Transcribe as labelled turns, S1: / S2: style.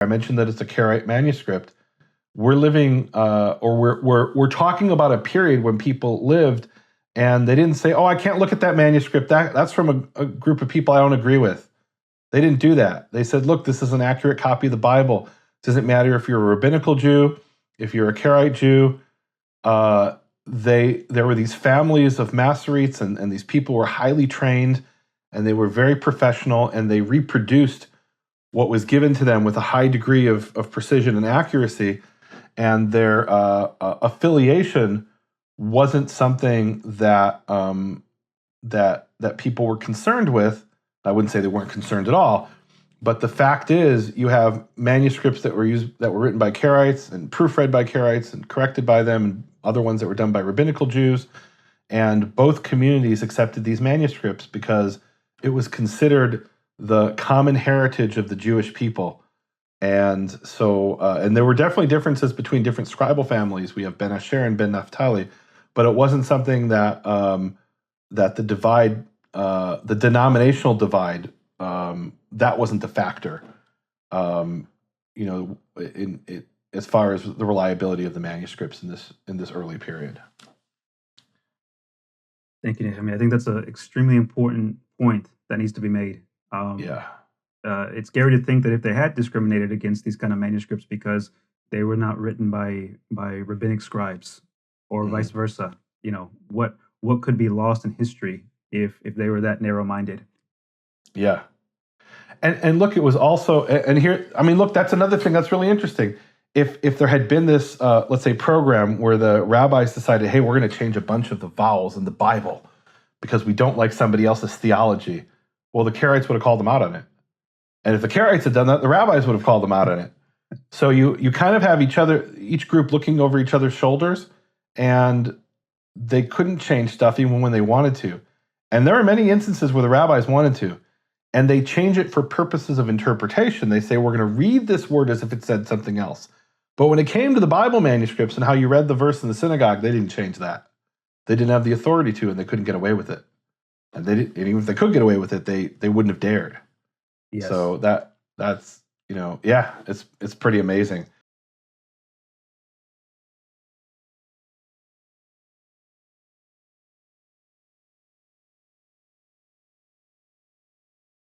S1: I mentioned that it's a Karaite manuscript. We're living, or we're talking about a period when people lived, and they didn't say, "Oh, I can't look at that manuscript. That's from a group of people I don't agree with." They didn't do that. They said, "Look, this is an accurate copy of the Bible. It doesn't matter if you're a rabbinical Jew, if you're a Karaite Jew." There were these families of Masoretes, and these people were highly trained, and they were very professional, and they reproduced what was given to them with a high degree of precision and accuracy. And their affiliation wasn't something that that people were concerned with. I wouldn't say they weren't concerned at all, but the fact is, you have manuscripts that were written by Karaites and proofread by Karaites and corrected by them, and other ones that were done by rabbinical Jews, and both communities accepted these manuscripts because it was considered the common heritage of the Jewish people. And so, and there were definitely differences between different scribal families. We have Ben Asher and Ben Naphtali, but it wasn't something that that the divide, the denominational divide, that wasn't the factor. As far as the reliability of the manuscripts in this early period.
S2: Thank you, Nehemia. I think that's an extremely important point that needs to be made. It's scary to think that if they had discriminated against these kind of manuscripts because they were not written by rabbinic scribes or vice versa, what could be lost in history if they were that narrow-minded.
S1: Yeah. And look, it was also, and here, I mean, look, that's another thing that's really interesting. If there had been this, let's say, program where the rabbis decided, hey, we're going to change a bunch of the vowels in the Bible because we don't like somebody else's theology, well, the Karaites would have called them out on it. And if the Karaites had done that, the rabbis would have called them out on it. So you kind of have each group looking over each other's shoulders, and they couldn't change stuff even when they wanted to. And there are many instances where the rabbis wanted to, and they change it for purposes of interpretation. They say, we're going to read this word as if it said something else. But when it came to the Bible manuscripts and how you read the verse in the synagogue, they didn't change that. They didn't have the authority to, and they couldn't get away with it. And even if they could get away with it, they wouldn't have dared. Yes. So that's it's pretty amazing.